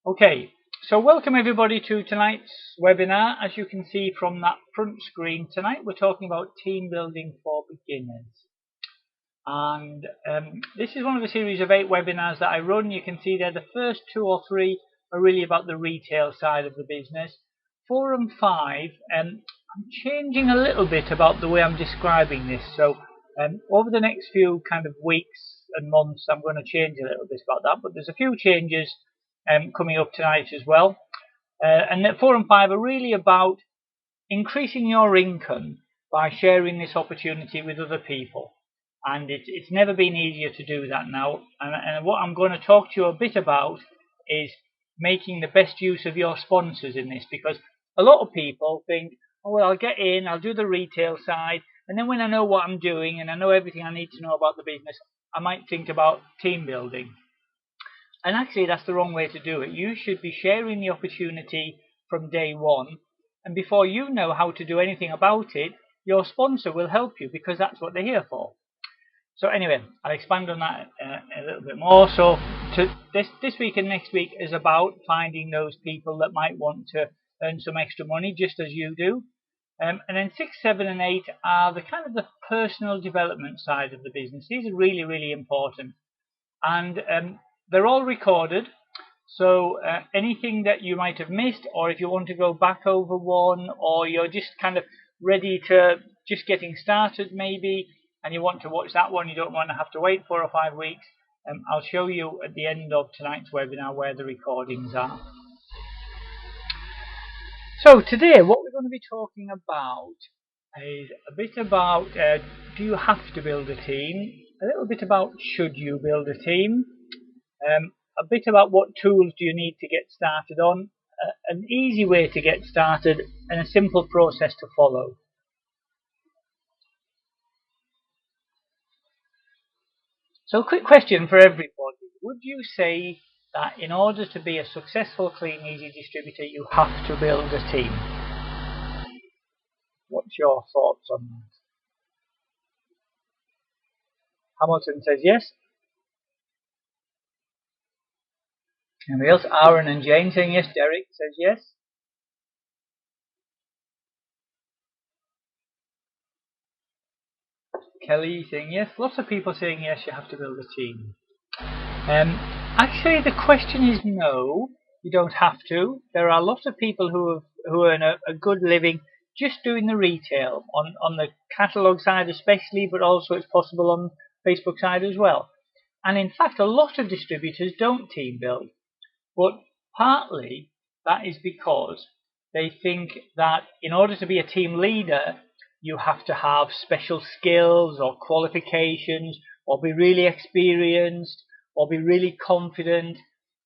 Okay, so welcome everybody to tonight's webinar. As you can see from that front screen tonight, we're talking about team building for beginners. And this is one of a series of 8 webinars that I run. You can see there the first 2 or 3 are really about the retail side of the business. 4 and 5, I'm changing a little bit about the way I'm describing this. So over the next few kind of weeks and months, I'm going to change a little bit about that. But there's a few changes coming up tonight as well. And 4 and 5 are really about increasing your income by sharing this opportunity with other people. And it's never been easier to do that now. And what I'm going to talk to you a bit about is making the best use of your sponsors in this, because a lot of people think, oh, well, I'll get in, I'll do the retail side, and then when I know what I'm doing and I know everything I need to know about the business, I might think about team building. And actually, that's the wrong way to do it. You should be sharing the opportunity from day one, and before you know how to do anything about it, your sponsor will help you, because that's what they're here for. So anyway, I'll expand on that a little bit more. So this week and next week is about finding those people that might want to earn some extra money, just as you do. And then 6, 7 and 8 are the kind of the personal development side of the business. These are really, really important. And they're all recorded. So anything that you might have missed, or if you want to go back over one, or you're just kind of ready to just getting started maybe, and you want to watch that one, you don't want to have to wait 4 or 5 weeks, I'll show you at the end of tonight's webinar where the recordings are. So today what we're going to be talking about is a bit about do you have to build a team, a little bit about should you build a team, a bit about what tools do you need to get started on, an easy way to get started, and a simple process to follow. So a quick question for everybody. Would you say that in order to be a successful Kleeneze distributor, you have to build a team? What's your thoughts on that? Hamilton says yes. Anybody else? Aaron and Jane saying yes. Derek says yes. Kelly saying yes. Lots of people saying yes, you have to build a team. Actually, the question is no, you don't have to. There are lots of people who earn a good living just doing the retail, on the catalogue side especially, but also it's possible on Facebook side as well. And in fact, a lot of distributors don't team build. But partly that is because they think that in order to be a team leader, you have to have special skills or qualifications, or be really experienced, or be really confident.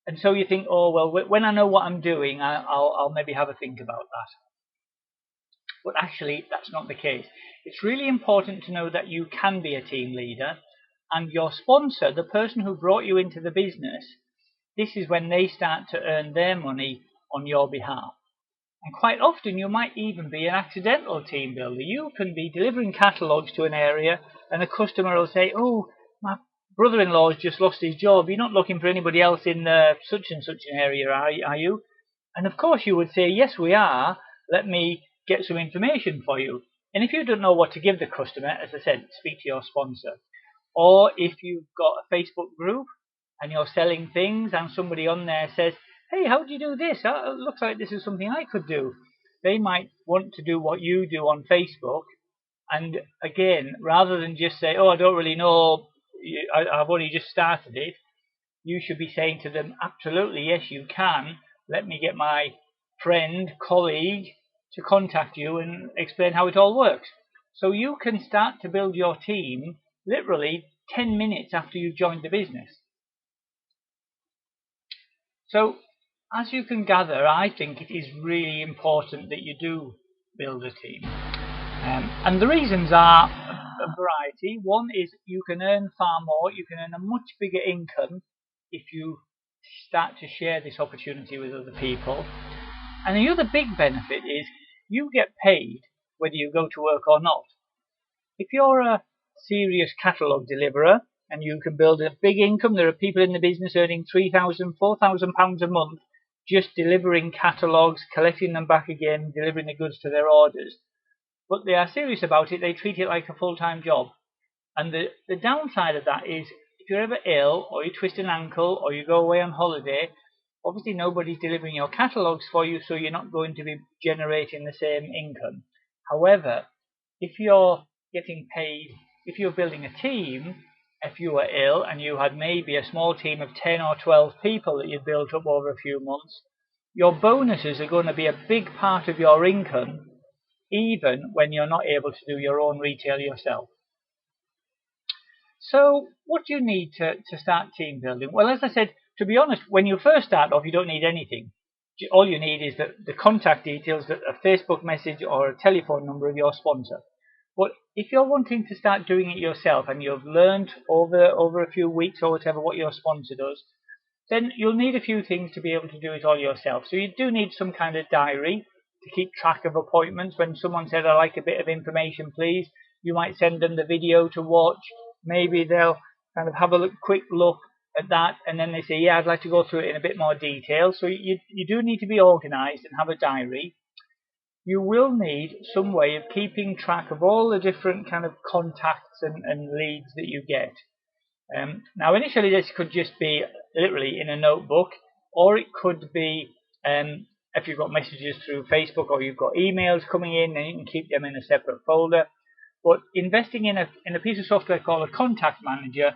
And so you think, oh, well, when I know what I'm doing, I'll maybe have a think about that. But actually, that's not the case. It's really important to know that you can be a team leader, and your sponsor, the person who brought you into the business, this is when they start to earn their money on your behalf. And quite often you might even be an accidental team builder. You can be delivering catalogues to an area, and the customer will say, oh, my brother-in-law's just lost his job. You're not looking for anybody else in such and such an area, are you? And of course you would say, yes, we are. Let me get some information for you. And if you don't know what to give the customer, as I said, speak to your sponsor. Or if you've got a Facebook group and you're selling things and somebody on there says, hey, how do you do this? It looks like this is something I could do. They might want to do what you do on Facebook. And again, rather than just say, oh, I don't really know, I've only just started it, you should be saying to them, absolutely, yes, you can. Let me get my friend, colleague to contact you and explain how it all works. So you can start to build your team literally 10 minutes after you've joined the business. So as you can gather, I think it is really important that you do build a team. And the reasons are a variety. One is you can earn far more, you can earn a much bigger income if you start to share this opportunity with other people. And the other big benefit is you get paid whether you go to work or not. If you're a serious catalogue deliverer and you can build a big income, there are people in the business earning £3,000, £4,000 a month, just delivering catalogues, collecting them back again, delivering the goods to their orders. But they are serious about it. They treat it like a full-time job. And the downside of that is if you're ever ill or you twist an ankle or you go away on holiday, obviously nobody's delivering your catalogues for you, so you're not going to be generating the same income. However, if you're getting paid, if you're building a team, if you were ill and you had maybe a small team of 10 or 12 people that you built up over a few months, your bonuses are going to be a big part of your income, even when you're not able to do your own retail yourself. So what do you need to start team building? Well, as I said, to be honest, when you first start off, you don't need anything. All you need is the contact details, a Facebook message or a telephone number of your sponsor. But if you're wanting to start doing it yourself and you've learned over a few weeks or whatever what your sponsor does, then you'll need a few things to be able to do it all yourself. So you do need some kind of diary to keep track of appointments. When someone says, I'd like a bit of information, please, you might send them the video to watch. Maybe they'll kind of have a quick look at that, and then they say, yeah, I'd like to go through it in a bit more detail. So you do need to be organized and have a diary. You will need some way of keeping track of all the different kind of contacts and leads that you get. Now, initially, this could just be literally in a notebook, or it could be if you've got messages through Facebook or you've got emails coming in, then you can keep them in a separate folder. But investing in a piece of software called a contact manager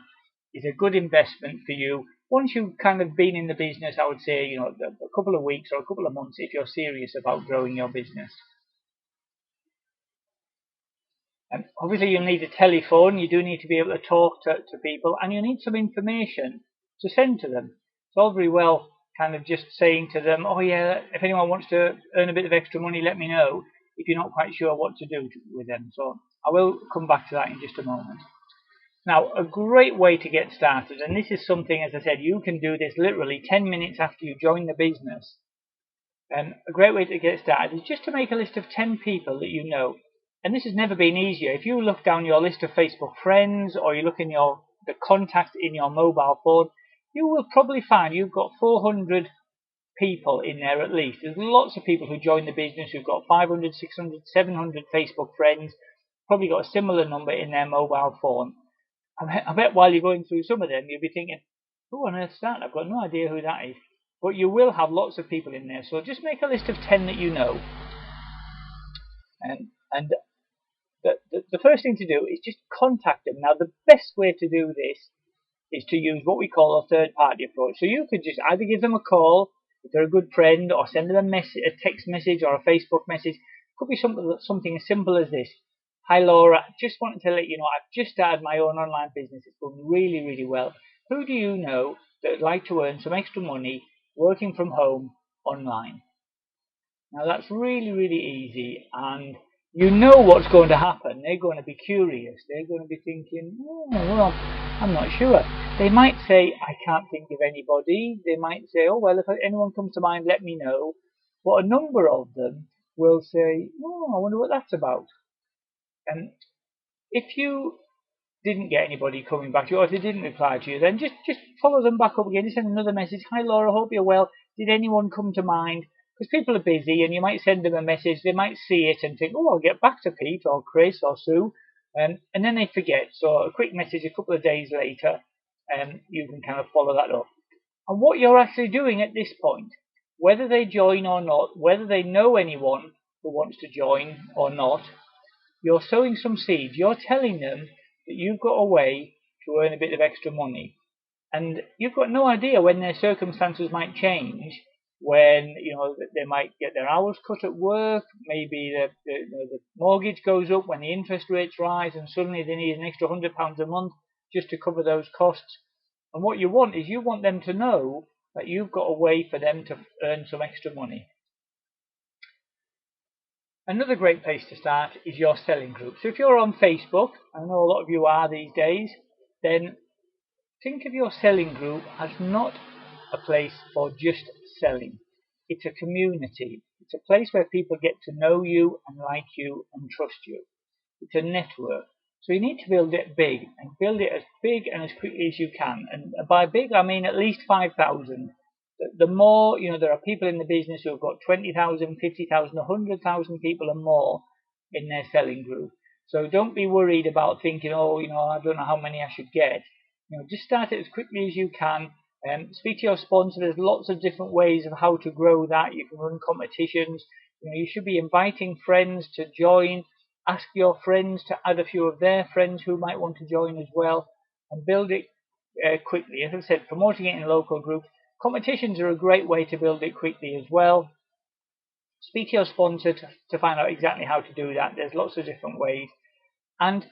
is a good investment for you. Once you've kind of been in the business, I would say, a couple of weeks or a couple of months if you're serious about growing your business. Obviously, you'll need a telephone. You do need to be able to talk to people, and you need some information to send to them. It's all very well kind of just saying to them, oh yeah, if anyone wants to earn a bit of extra money, let me know, if you're not quite sure what to do with them. So I will come back to that in just a moment. Now, a great way to get started, and this is something, as I said, you can do this literally 10 minutes after you join the business. And a great way to get started is just to make a list of 10 people that you know. And this has never been easier. If you look down your list of Facebook friends, or you look in the contacts in your mobile phone, you will probably find you've got 400 people in there at least. There's lots of people who join the business who've got 500, 600, 700 Facebook friends, probably got a similar number in their mobile phone. I bet while you're going through some of them, you'll be thinking, who on earth's that? I've got no idea who that is. But you will have lots of people in there. So just make a list of 10 that you know. And the first thing to do is just contact them. Now, the best way to do this is to use what we call a third-party approach. So you could just either give them a call, if they're a good friend, or send them a text message or a Facebook message. It could be something as simple as this. Hi Laura, just wanted to let you know I've just started my own online business. It's going really, really well. Who do you know that would like to earn some extra money working from home online? Now that's really, really easy, and you know what's going to happen. They're going to be curious. They're going to be thinking, oh, well, I'm not sure. They might say, I can't think of anybody. They might say, oh, well, if anyone comes to mind, let me know. But a number of them will say, oh, I wonder what that's about. And if you didn't get anybody coming back to you, or if they didn't reply to you, then just follow them back up again. Just send another message. Hi Laura, hope you're well. Did anyone come to mind? Because people are busy, and you might send them a message. They might see it and think, oh, I'll get back to Pete or Chris or Sue, and then they forget. So a quick message a couple of days later, you can kind of follow that up. And what you're actually doing at this point, whether they join or not, whether they know anyone who wants to join or not, you're sowing some seeds. You're telling them that you've got a way to earn a bit of extra money. And you've got no idea when their circumstances might change, when they might get their hours cut at work, maybe the mortgage goes up, when the interest rates rise, and suddenly they need an extra £100 a month just to cover those costs. And what you want is you want them to know that you've got a way for them to earn some extra money. Another great place to start is your selling group. So if you're on Facebook, I know a lot of you are these days, then think of your selling group as not a place for just selling. It's a community. It's a place where people get to know you and like you and trust you. It's a network. So you need to build it big, and build it as big and as quickly as you can. And by big, I mean at least 5,000 The more, there are people in the business who have got 20,000, 50,000, 100,000 people and more in their selling group. So don't be worried about thinking, oh, I don't know how many I should get. Just start it as quickly as you can. Speak to your sponsor. There's lots of different ways of how to grow that. You can run competitions. You should be inviting friends to join. Ask your friends to add a few of their friends who might want to join as well, and build it quickly. As I said, promoting it in local groups. Competitions are a great way to build it quickly as well. Speak to your sponsor to find out exactly how to do that. There's lots of different ways. And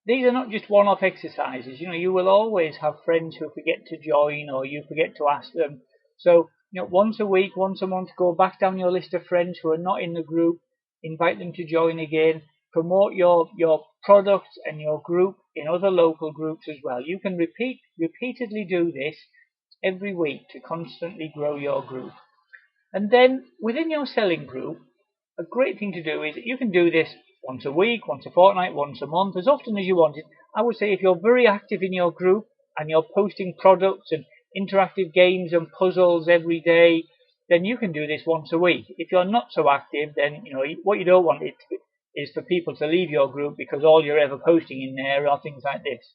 these are not just one-off exercises. You will always have friends who forget to join or you forget to ask them. So, once a week, once a month, go back down your list of friends who are not in the group, invite them to join again, promote your products and your group in other local groups as well. You can repeatedly do this every week to constantly grow your group. And then within your selling group, a great thing to do is you can do this once a week, once a fortnight, once a month, as often as you want it. I would say if you're very active in your group and you're posting products and interactive games and puzzles every day, then you can do this once a week. If you're not so active, then what you don't want is for people to leave your group because all you're ever posting in there are things like this.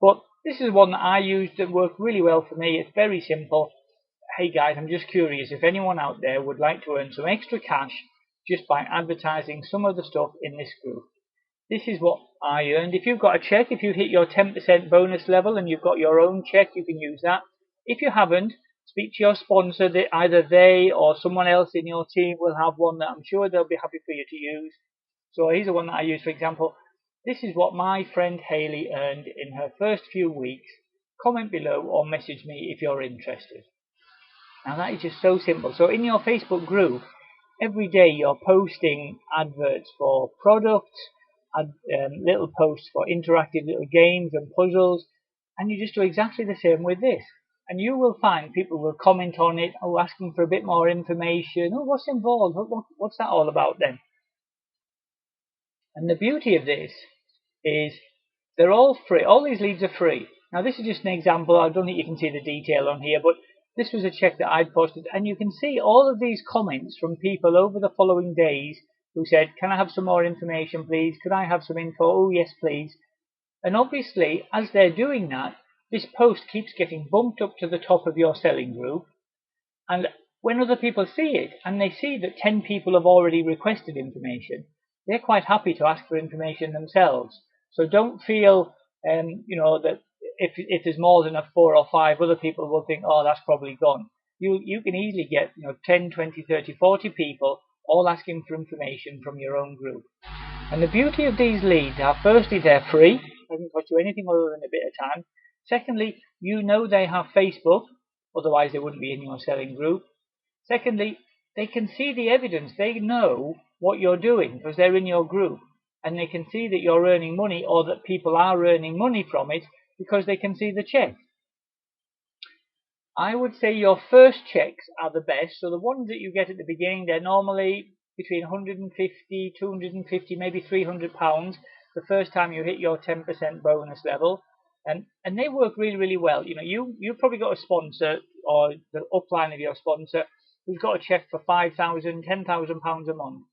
But this is one that I used that worked really well for me. It's very simple. Hey guys, I'm just curious if anyone out there would like to earn some extra cash just by advertising some of the stuff in this group. This is what I earned. If you've got a check, if you hit your 10% bonus level and you've got your own check, you can use that. If you haven't, speak to your sponsor. Either they or someone else in your team will have one that I'm sure they'll be happy for you to use. So here's the one that I use, for example. This is what my friend Hayley earned in her first few weeks. Comment below or message me if you're interested. Now that is just so simple. So in your Facebook group, every day you're posting adverts for products, little posts for interactive little games and puzzles, and you just do exactly the same with this. And you will find people will comment on it, asking for a bit more information. What's involved? What's that all about then? And the beauty of this is they're all free. All these leads are free. Now this is just an example. I don't think you can see the detail on here, but this was a check that I'd posted, and you can see all of these comments from people over the following days who said, can I have some more information, please? Could I have some info? Oh, yes, please. And obviously, as they're doing that, this post keeps getting bumped up to the top of your selling group. And when other people see it, and they see that 10 people have already requested information, they're quite happy to ask for information themselves. So don't feel, that if there's more than 4 or 5, other people will think, oh, that's probably gone. You can easily get 10, 20, 30, 40 people all asking for information from your own group. And the beauty of these leads are, firstly, they're free. It doesn't cost you anything other than a bit of time. Secondly, they have Facebook, otherwise they wouldn't be in your selling group. Secondly, they can see the evidence. They know what you're doing because they're in your group, and they can see that you're earning money or that people are earning money from it because they can see the check. I would say your first checks are the best. So the ones that you get at the beginning, they're normally between 150, 250, maybe £300 the first time you hit your 10% bonus level. And they work really, really well. You've probably got a sponsor or the upline of your sponsor who's got a check for £5,000, £10,000 a month.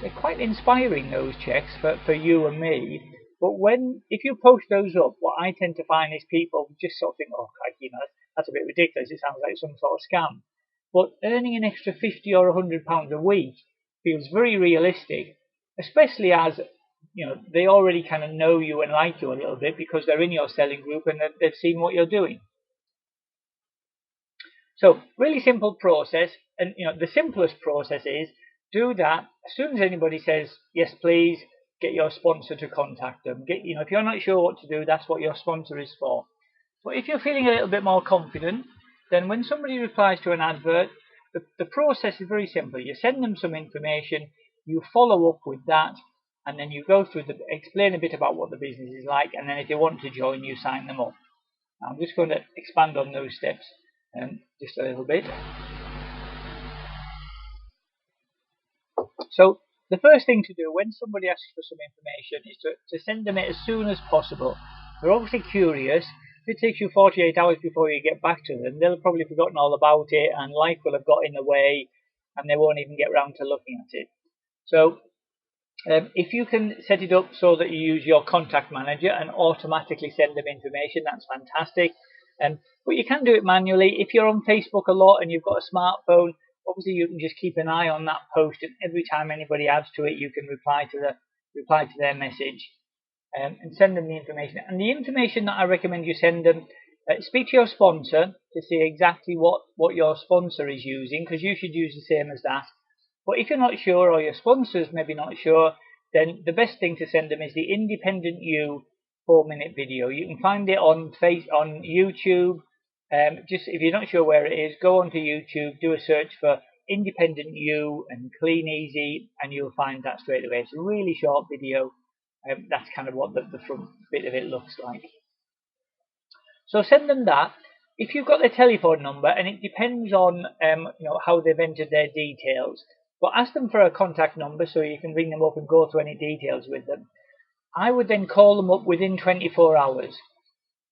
They're quite inspiring, those checks for you and me. But if you post those up, what I tend to find is people just sort of think, oh, that's a bit ridiculous. It sounds like some sort of scam. But earning an extra £50 or £100 a week feels very realistic, especially as they already kind of know you and like you a little bit because they're in your selling group and they've seen what you're doing. So really simple process, and the simplest process is do that as soon as anybody says yes, please. Get your sponsor to contact them. If you're not sure what to do, that's what your sponsor is for. But if you're feeling a little bit more confident, then when somebody replies to an advert, the process is very simple. You send them some information, you follow up with that, and then you go through explain a bit about what the business is like, and then if they want to join, you sign them up. Now, I'm just going to expand on those steps just a little bit. So the first thing to do when somebody asks for some information is to send them it as soon as possible. They're obviously curious. if it takes you 48 hours before you get back to them, they'll have probably forgotten all about it, and life will have got in the way, and they won't even get round to looking at it. So if you can set it up so that you use your contact manager and automatically send them information, that's fantastic. But you can do it manually. If you're on Facebook a lot and you've got a smartphone, obviously you can just keep an eye on that post, and every time anybody adds to it, you can reply to their message and send them the information. And the information that I recommend you send them, speak to your sponsor to see exactly what your sponsor is using, because you should use the same as that. But if you're not sure, or your sponsor's maybe not sure, then the best thing to send them is the Independent You 4-minute video. You can find it on YouTube. Just if you're not sure where it is, go onto YouTube, do a search for Independent You and Kleeneze, and you'll find that straight away. It's a really short video. That's kind of what the front bit of it looks like. So send them that. If you've got their telephone number, and it depends on how they've entered their details, but ask them for a contact number so you can ring them up and go through any details with them. I would then call them up within 24 hours.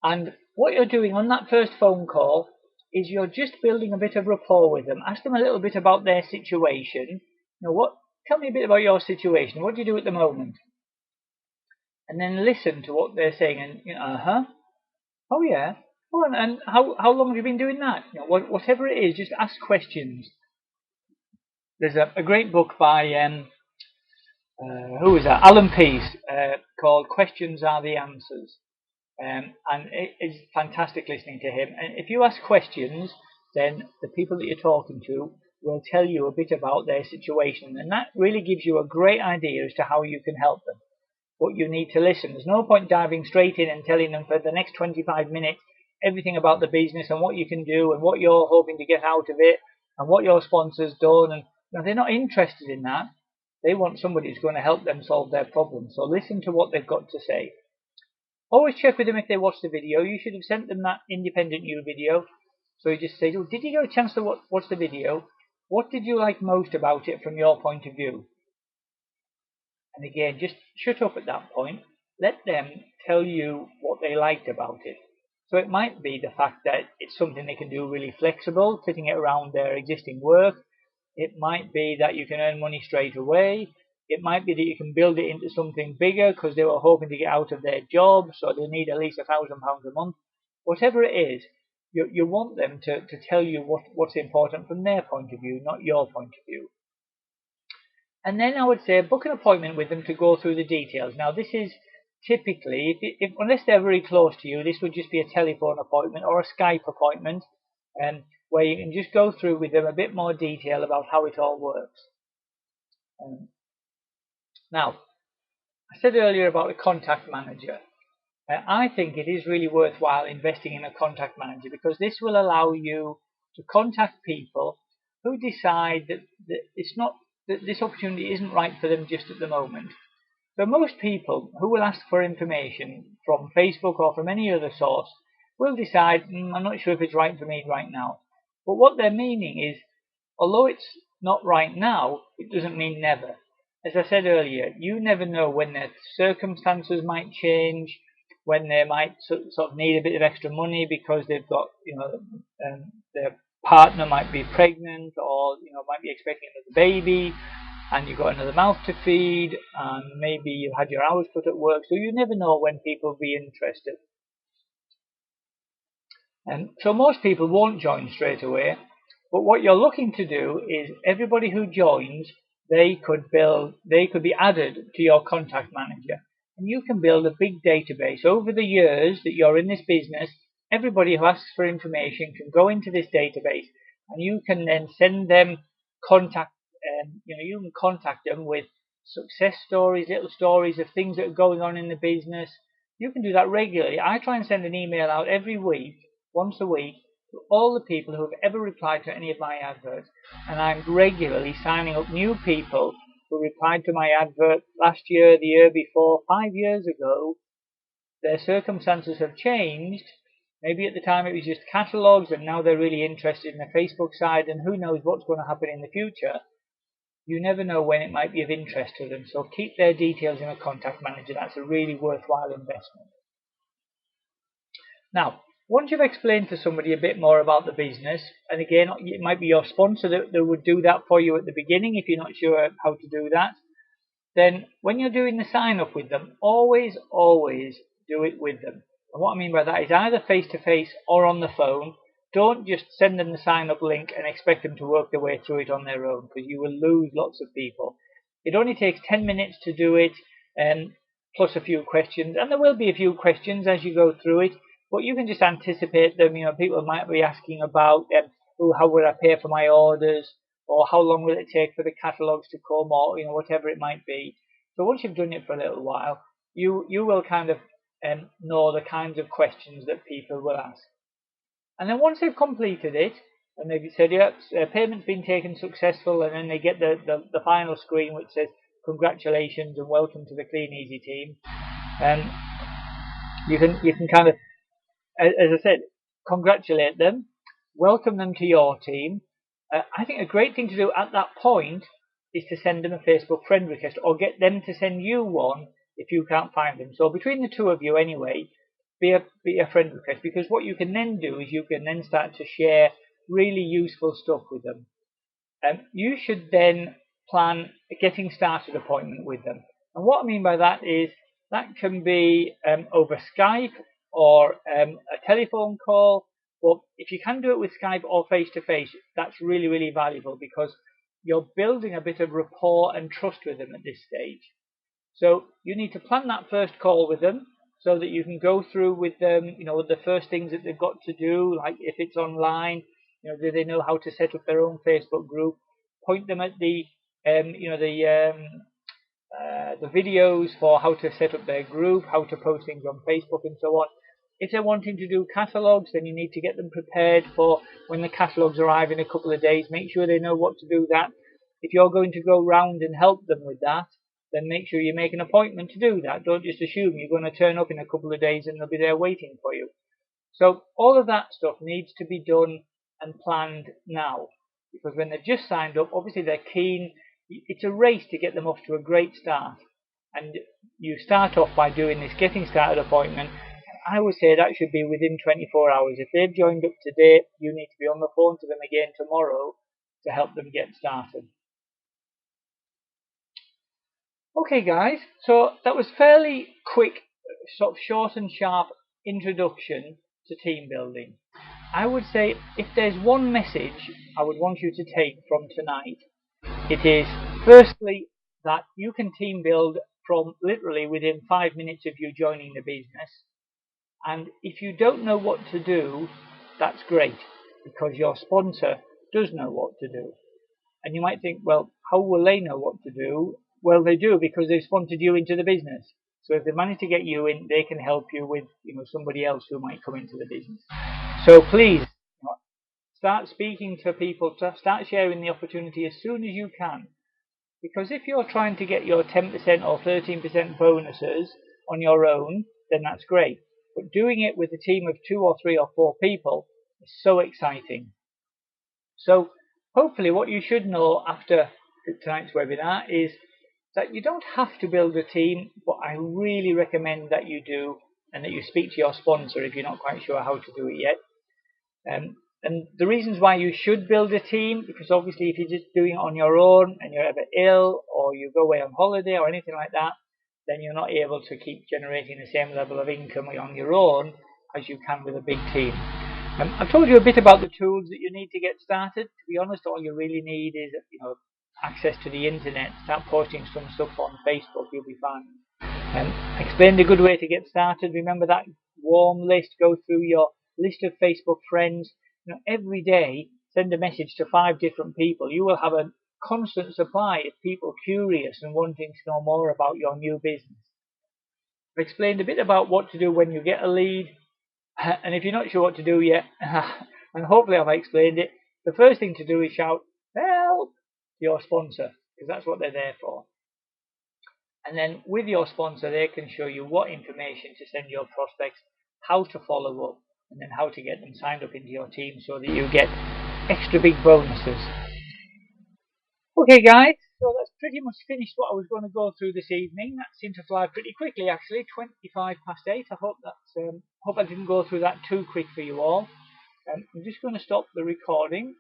And what you're doing on that first phone call is you're just building a bit of rapport with them. Ask them a little bit about their situation. Tell me a bit about your situation. What do you do at the moment? And then listen to what they're saying. And oh yeah. Oh, and how long have you been doing that? Whatever it is, just ask questions. There's a great book by who is that? Alan Peace, called "Questions Are the Answers," and it's fantastic listening to him. And if you ask questions, then the people that you're talking to will tell you a bit about their situation, and that really gives you a great idea as to how you can help them. But you need to listen. There's no point diving straight in and telling them for the next 25 minutes everything about the business and what you can do and what you're hoping to get out of it and what your sponsor's done. And they're not interested in that. They want somebody who's going to help them solve their problem. So listen to what they've got to say. Always check with them if they watch the video. You should have sent them that Independent You video. So you just say, oh, did you get a chance to watch the video? What did you like most about it from your point of view? And again, just shut up at that point. Let them tell you what they liked about it. So it might be the fact that it's something they can do really flexible, fitting it around their existing work. It might be that you can earn money straight away. It might be that you can build it into something bigger because they were hoping to get out of their job, so they need at least £1,000 a month. Whatever it is, you want them to tell you what's important from their point of view, not your point of view. And then I would say book an appointment with them to go through the details. Now this is typically, unless they're very close to you, this would just be a telephone appointment or a Skype appointment, where you can just go through with them a bit more detail about how it all works. Now, I said earlier about a contact manager. I think it is really worthwhile investing in a contact manager because this will allow you to contact people who decide that this opportunity isn't right for them just at the moment. So most people who will ask for information from Facebook or from any other source will decide, I'm not sure if it's right for me right now. But what they're meaning is, although it's not right now, it doesn't mean never. As I said earlier, you never know when their circumstances might change, when they might sort of need a bit of extra money because they've got, their partner might be pregnant or, might be expecting another baby, and you've got another mouth to feed, and maybe you've had your hours cut at work, so you never know when people will be interested. And so most people won't join straight away, but what you're looking to do is everybody who joins, they could be added to your contact manager, and you can build a big database. Over the years that you're in this business, everybody who asks for information can go into this database, and you can then send them contact. You can contact them with success stories, little stories of things that are going on in the business. You can do that regularly. I try and send an email out every week, once a week, to all the people who have ever replied to any of my adverts, and I'm regularly signing up new people who replied to my advert last year, the year before, 5 years ago. Their circumstances have changed. Maybe at the time it was just catalogs, and now they're really interested in the Facebook side, and who knows what's going to happen in the future. You never know when it might be of interest to them, so keep their details in a contact manager. That's a really worthwhile investment. Now, Once you've explained to somebody a bit more about the business, and again, it might be your sponsor that would do that for you at the beginning if you're not sure how to do that, then when you're doing the sign up with them, always do it with them. And what I mean by that is either face to face or on the phone. Don't just send them the sign up link and expect them to work their way through it on their own, because you will lose lots of people. It only takes 10 minutes to do it, plus a few questions, and there will be a few questions as you go through it, but you can just anticipate them. People might be asking about how will I pay for my orders, or how long will it take for the catalogues to come, or whatever it might be. So once you've done it for a little while, you will kind of know the kinds of questions that people will ask. And then once they've completed it, and they've said, yeah, payment's been taken successful, and then they get the final screen which says, congratulations and welcome to the Kleeneze team. You can kind of, as I said, congratulate them, welcome them to your team. I think a great thing to do at that point is to send them a Facebook friend request, or get them to send you one if you can't find them. So between the two of you anyway, be a friend request, because what you can then do is you can then start to share really useful stuff with them. You should then plan a getting started appointment with them. And what I mean by that is that can be over Skype or a telephone call. But if you can do it with Skype or face to face, that's really valuable, because you're building a bit of rapport and trust with them at this stage. So you need to plan that first call with them, so that you can go through with them, the first things that they've got to do, like if it's online, do they know how to set up their own Facebook group? Point them at the videos for how to set up their group, how to post things on Facebook, and so on. If they're wanting to do catalogues, then you need to get them prepared for when the catalogues arrive in a couple of days. Make sure they know what to do that. If you're going to go round and help them with that, then make sure you make an appointment to do that. Don't just assume you're going to turn up in a couple of days and they'll be there waiting for you. So all of that stuff needs to be done and planned now, because when they've just signed up, obviously they're keen. It's a race to get them off to a great start. And you start off by doing this getting started appointment. I would say that should be within 24 hours. If they've joined up today, you need to be on the phone to them again tomorrow to help them get started. Okay guys, so that was fairly quick, sort of short and sharp introduction to team building. I would say if there's one message I would want you to take from tonight, it is firstly that you can team build from literally within 5 minutes of you joining the business. And if you don't know what to do, that's great, because your sponsor does know what to do. And you might think, well, how will they know what to do? Well, they do, because they've sponsored you into the business. So if they manage to get you in, they can help you with somebody else who might come into the business. So please, start speaking to people, start sharing the opportunity as soon as you can. Because if you're trying to get your 10% or 13% bonuses on your own, then that's great. But doing it with a team of 2 or 3 or 4 people is so exciting. So hopefully what you should know after tonight's webinar is that you don't have to build a team, but I really recommend that you do, and that you speak to your sponsor if you're not quite sure how to do it yet. And the reasons why you should build a team, because obviously if you're just doing it on your own and you're ever ill or you go away on holiday or anything like that, then you're not able to keep generating the same level of income on your own as you can with a big team. I've told you a bit about the tools that you need to get started. To be honest, all you really need is access to the internet. Start posting some stuff on Facebook, you'll be fine. Explain the good way to get started. Remember that warm list. Go through your list of Facebook friends. Every day send a message to 5 different people. You will have a constant supply of people curious and wanting to know more about your new business. I've explained a bit about what to do when you get a lead, and if you're not sure what to do yet, and hopefully I've explained it, the first thing to do is shout help to your sponsor, because that's what they're there for. And then with your sponsor, they can show you what information to send your prospects, how to follow up, and then how to get them signed up into your team so that you get extra big bonuses. Okay guys, So that's pretty much finished what I was going to go through this evening. That seemed to fly pretty quickly, actually. 8:25. I hope I didn't go through that too quick for you all. I'm just going to stop the recording.